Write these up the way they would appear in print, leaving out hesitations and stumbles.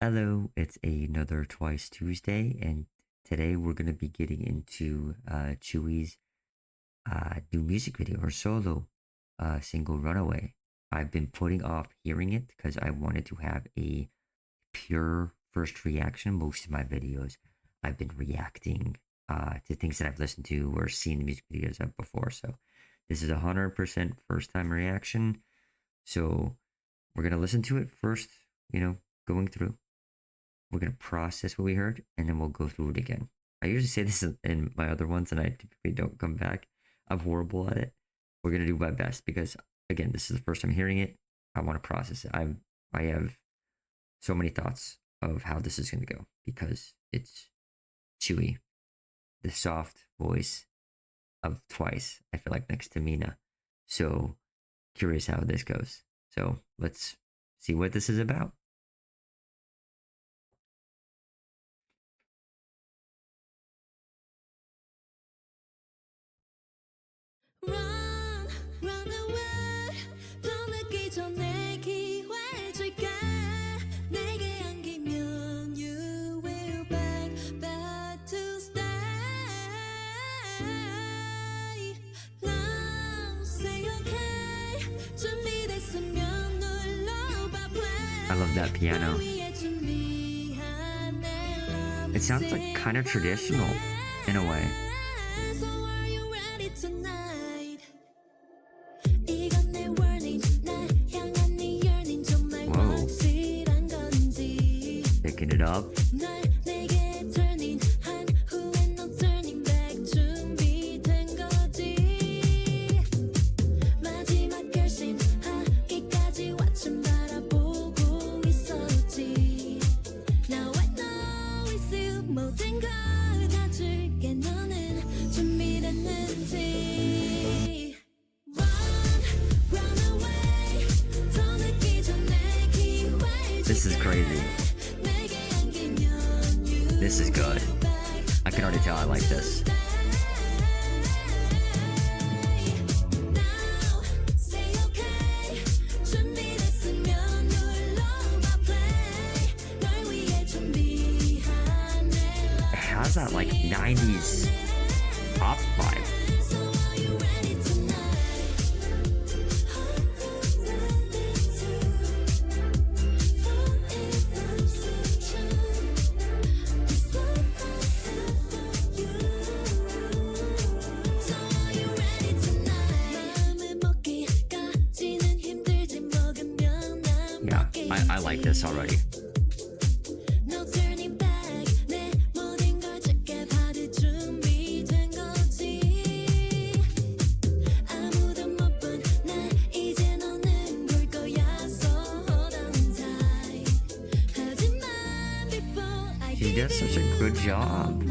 Hello, it's another Twice Tuesday, and today we're going to be getting into Chewie's new music video, or solo single Runaway. I've been putting off hearing it because I wanted to have a pure first reaction. Most of my videos, I've been reacting to things that I've listened to or seen the music videos of before. So this is 100% first time reaction. So we're going to listen to it first, going through. We're going to process what we heard, and then we'll go through it again. I usually say this in my other ones, and I typically don't come back. I'm horrible at it. We're going to do my best because, again, this is the first time hearing it. I want to process it. I have so many thoughts of how this is going to go because it's Chewy, the soft voice of Twice. I feel like next to Mina. So curious how this goes. So let's see what this is about. Run, run away. 더 늦기 전에 기회 줄게. 내게 안기면 you will back to stay. Now say okay. 준비됐으면 눌러봐 play. I love that piano. It sounds like kind of traditional in a way. Whoa. Picking it up. This is crazy. This is good. I can already tell I like this. It has that like 90s pop vibe. Yeah, I like this already. She does such a good job.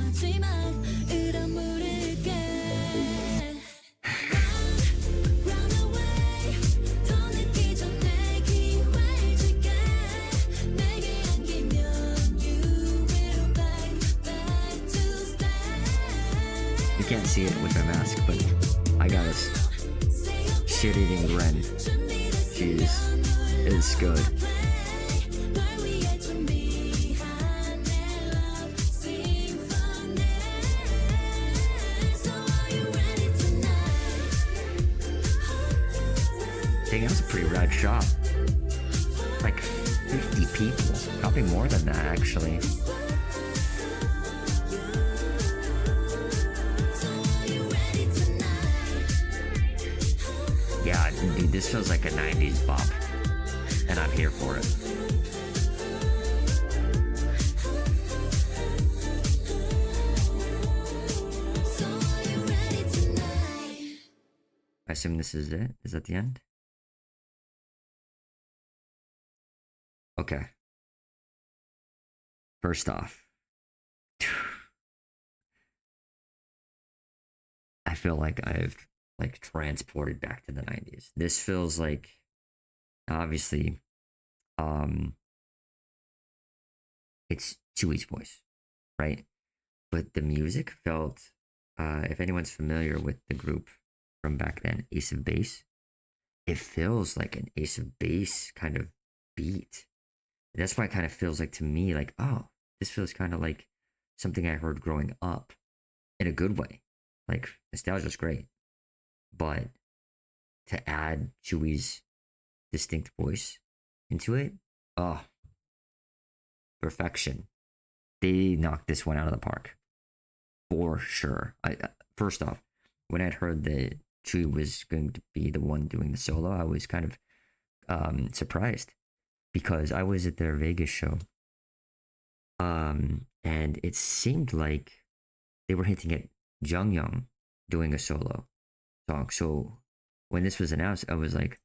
You can't see it with my mask, but I got this shit-eating grin. It's good. Dang, that was a pretty rad shot. Like 50 people. Probably more than that, actually. Yeah, dude, this feels like a 90s bop. And I'm here for it. I assume this is it? Is that the end? Okay. First off, I feel like I've transported back to the 90s. This feels like obviously it's Chewie's voice, right? But the music felt if anyone's familiar with the group from back then, Ace of Base, it feels like an Ace of Base kind of beat. That's why it kind of feels like to me like, oh, this feels kind of like something I heard growing up in a good way. Like nostalgia's great, but to add Chewie's distinct voice into it, oh, perfection. They knocked this one out of the park for sure. I first off, when I'd heard that Chewie was going to be the one doing the solo, I was kind of surprised because I was at their Vegas show, and it seemed like they were hinting at Jung Young doing a solo song. So when this was announced, I was like,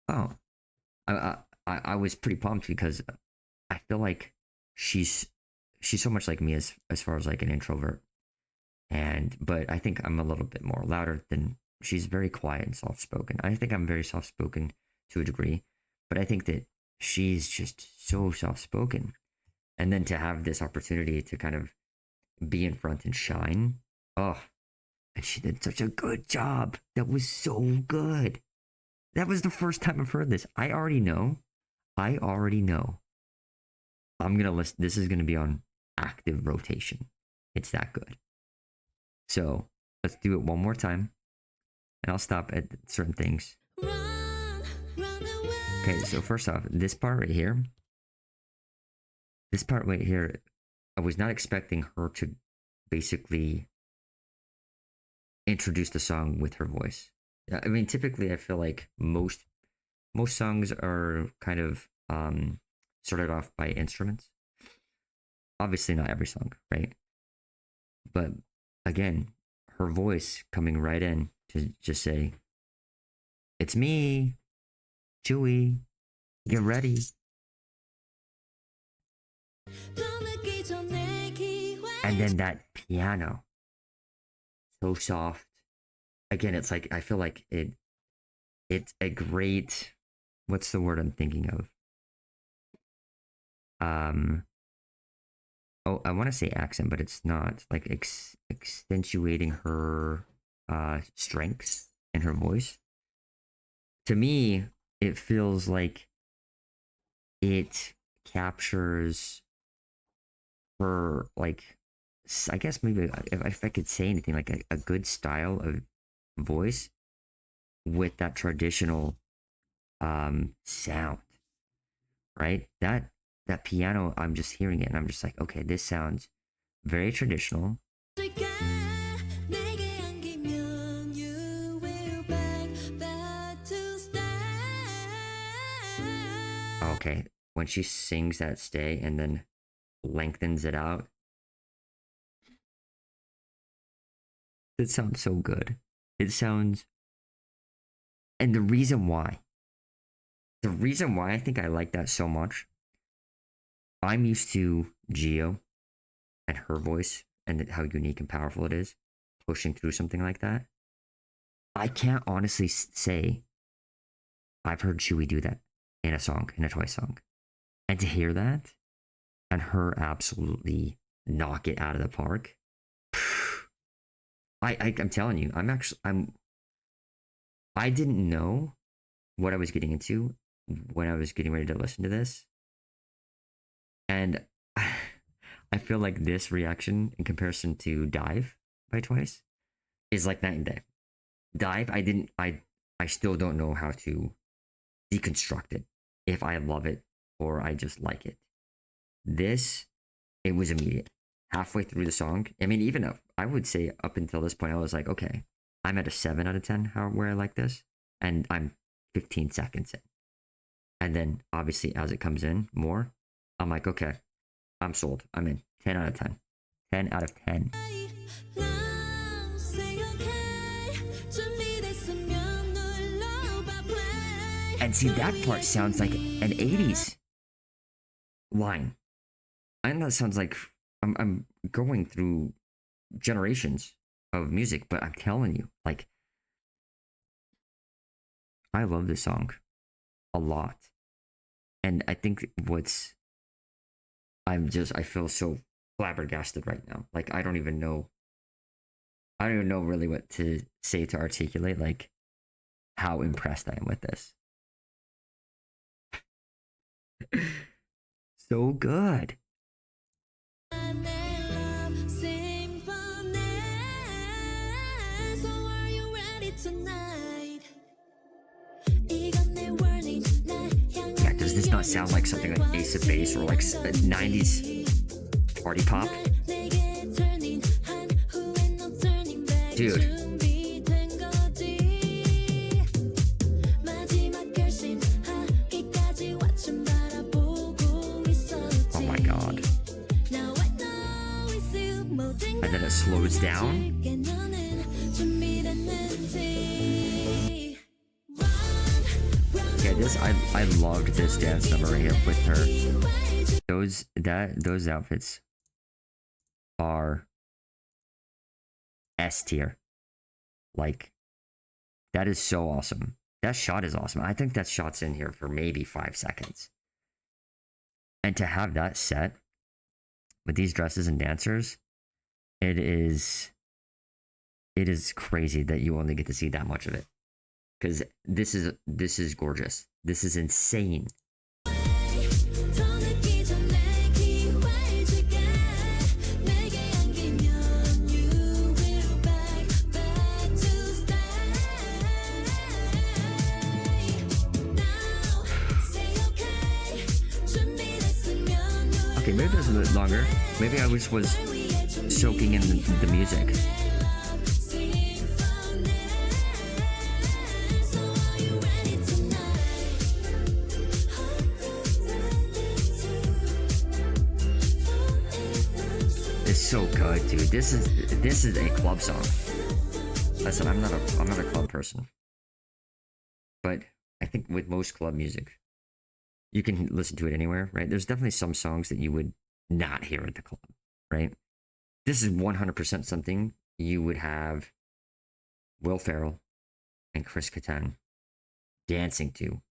oh, I was pretty pumped because I feel like she's so much like me as far as like an introvert, and but I think I'm a little bit more louder than she's. Very quiet and soft spoken. I think I'm very soft spoken to a degree, but I think that she's just so soft spoken. And then to have this opportunity to kind of be in front and shine, oh, and she did such a good job. That was so good. That was the first time I've heard this. I already know. I already know. I'm gonna list. This is gonna be on active rotation. It's that good. So let's do it one more time, and I'll stop at certain things. Run, run away. Okay, so first off, this part right here. This part right here, I was not expecting her to basically introduce the song with her voice. I mean, typically, I feel like most songs are kind of started off by instruments. Obviously, not every song, right? But again, her voice coming right in to just say, "It's me, Chewie. Get ready." And then that piano, so soft. Again, it's like I feel like it's a great, what's the word I'm thinking of? Oh, I want to say accent, but it's not. Like accentuating her strengths in her voice. To me, it feels like it captures her, like, I guess maybe if I could say anything, like a good style of voice with that traditional sound, right? That piano, I'm just hearing it and I'm just like, okay, this sounds very traditional. Okay, when she sings that stay and then lengthens it out, it sounds so good. It sounds, and the reason why I think I like that so much, I'm used to Geo and her voice and how unique and powerful it is pushing through something like that. I can't honestly say I've heard Chewie do that in a song, in a Twice song. And to hear that and her absolutely knock it out of the park, I'm telling you, I didn't know what I was getting into when I was getting ready to listen to this. And I feel like this reaction in comparison to Dive by Twice is like night and day. Dive, I still don't know how to deconstruct it, if I love it or I just like it. This, it was immediate. Halfway through the song, I mean, even up, I would say up until this point, I was like, okay, I'm at a 7 out of 10 where I like this, and I'm 15 seconds in. And then obviously as it comes in more, I'm like, okay, I'm sold. I'm in. 10 out of 10. 10 out of 10. And see, that part sounds like an 80s line. I know that sounds like I'm going through generations of music, but I'm telling you, like, I love this song a lot. And I think I feel so flabbergasted right now. Like, I don't even know really what to say to articulate, like, how impressed I am with this. so good. Yeah, does this not sound like something like Ace of Base or like 90s party pop? Dude. Oh my god. And then it slows down. Yeah, this I loved this dance number right here with her. Those outfits are S tier. Like, that is so awesome. That shot is awesome. I think that shot's in here for maybe 5 seconds. And to have that set with these dresses and dancers, it is crazy that you only get to see that much of it. Because this is gorgeous. This is insane. Okay, maybe this was a bit longer. Maybe I was soaking in the music. It's so good, dude. This is a club song. Listen, I'm not a club person, but I think with most club music, you can listen to it anywhere, right? There's definitely some songs that you would not hear at the club, right? This is 100% something you would have Will Ferrell and Chris Kattan dancing to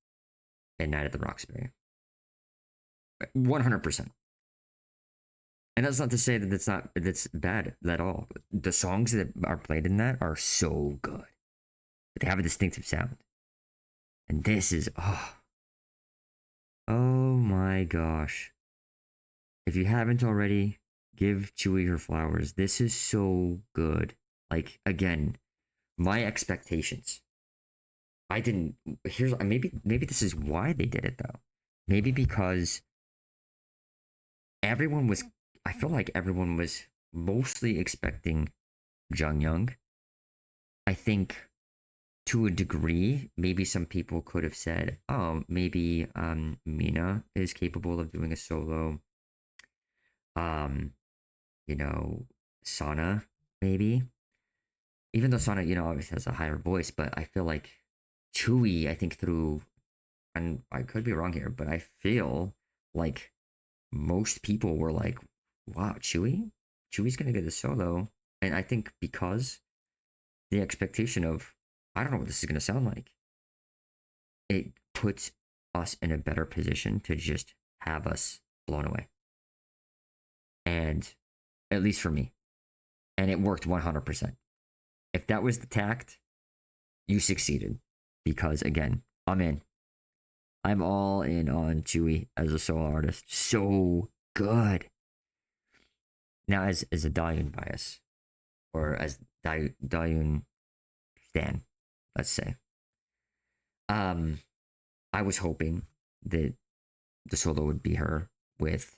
at Night at the Roxbury. 100%. And that's not to say that that's bad at all. The songs that are played in that are so good. They have a distinctive sound. And this is, oh my gosh. If you haven't already, give Tzuyu her flowers. This is so good. Like, again, my expectations. Maybe this is why they did it though. Maybe because I feel like everyone was mostly expecting Jung Young. I think to a degree, maybe some people could have said, oh, maybe Mina is capable of doing a solo. Sana, maybe. Even though Sana, obviously has a higher voice, but I feel like Tzuyu, I think and I could be wrong here, but I feel like most people were like, wow, Chewie's gonna get a solo. And I think because the expectation of, I don't know what this is gonna sound like, it puts us in a better position to just have us blown away. And at least for me. And it worked 100%. If that was the tact, you succeeded. Because again, I'm in. I'm all in on Tzuyu as a solo artist. So good. Now, as a Dayun bias, or as Dayun stan, let's say, I was hoping that the solo would be her with,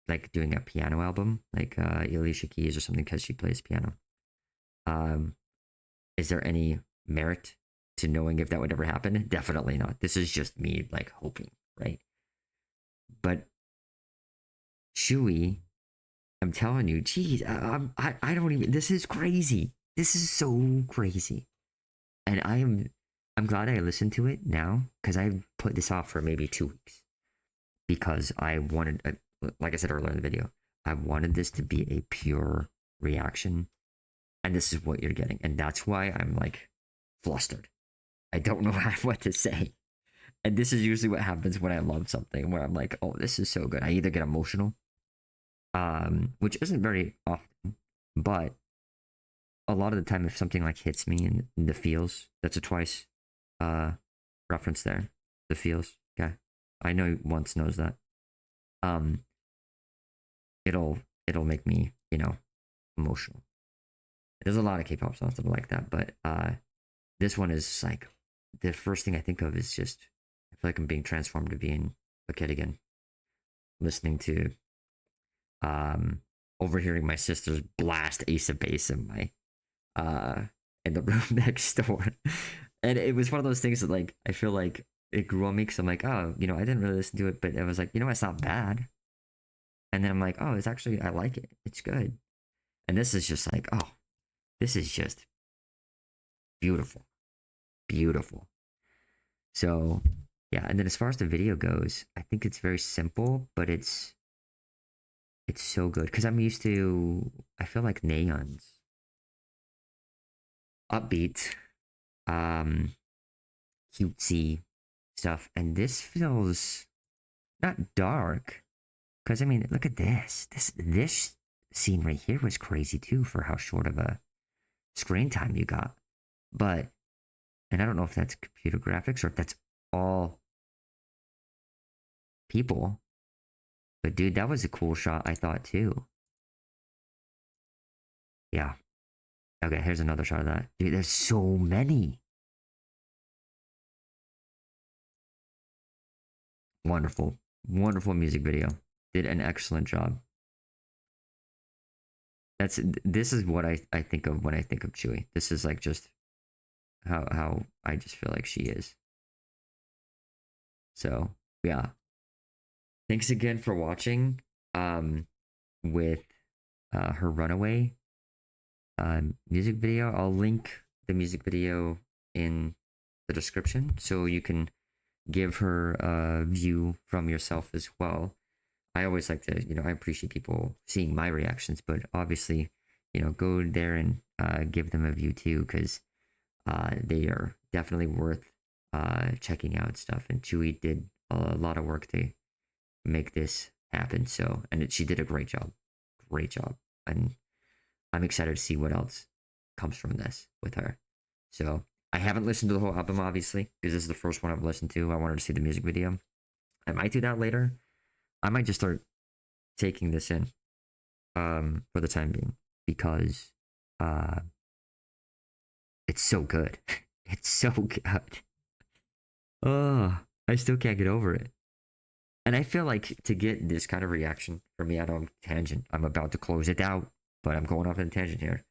like, doing a piano album, like Alicia Keys or something, because she plays piano. Is there any merit to knowing if that would ever happen? Definitely not. This is just me, like, hoping, right? But Tzuyu, I'm telling you, geez, I don't even. This is crazy. This is so crazy, and I'm glad I listened to it now, because I put this off for maybe 2 weeks because I wanted, like I said earlier in the video, I wanted this to be a pure reaction, and this is what you're getting, and that's why I'm like flustered. I don't know what to say, and this is usually what happens when I love something, where I'm like, oh, this is so good. I either get emotional, which isn't very often, but a lot of the time, if something like hits me in the feels, that's a twice reference there. The feels, okay. I know once knows that. um, it'll it'll make me, emotional. There's a lot of K-pop songs that are like that, but this one is like the first thing I think of is just I feel like I'm being transformed to being a kid again, listening to um overhearing my sister's blast Ace of Base uh in the room next door. And it was one of those things that like I feel like it grew on me because I'm like, oh, I didn't really listen to it, but it was like, it's not bad. And then I'm like, oh, it's actually I like it. It's good. And this is just like, oh, this is just beautiful. Beautiful. So yeah, and then as far as the video goes, I think it's very simple, but it's so good because I'm used to I feel like Neon's upbeat, um, cutesy stuff, and this feels not dark because I mean, look at this. This scene right here was crazy too for how short of a screen time you got, but and I don't know if that's computer graphics or if that's all people, but dude, that was a cool shot I thought too. Yeah. Okay, here's another shot of that. Dude, there's so many. Wonderful. Wonderful music video. Did an excellent job. This is what I think of when I think of Chewie. This is like just how I just feel like she is. So yeah. Thanks again for watching. With her Runaway music video. I'll link the music video in the description so you can give her a view from yourself as well. I always like to, I appreciate people seeing my reactions, but obviously, go there and give them a view too, because they are definitely worth checking out stuff. And Chewie did a lot of work to make this happen. So, and she did a great job, and I'm excited to see what else comes from this with her. So, I haven't listened to the whole album, obviously, because this is the first one I've listened to. I wanted to see the music video. I might do that later. I might just start taking this in for the time being because uh, it's so good. It's so good. Oh, I still can't get over it. And I feel like to get this kind of reaction from me out on tangent, I'm about to close it out, but I'm going off on a tangent here.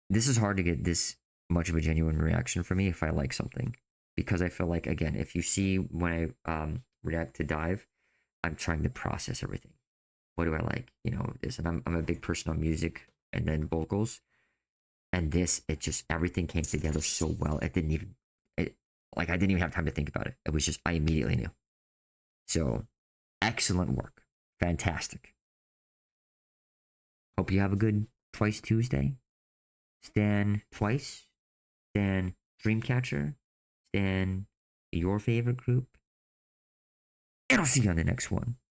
This is hard to get this much of a genuine reaction from me if I like something, because I feel like again, if you see when I react to Dive, I'm trying to process everything. What do I like? This, and I'm a big person on music and then vocals, and this it just everything came together so well. It didn't even like I didn't even have time to think about it. It was just I immediately knew. So excellent work, fantastic. Hope you have a good Twice Tuesday. Stan Twice, Stan Dreamcatcher, Stan your favorite group, and I'll see you on the next one.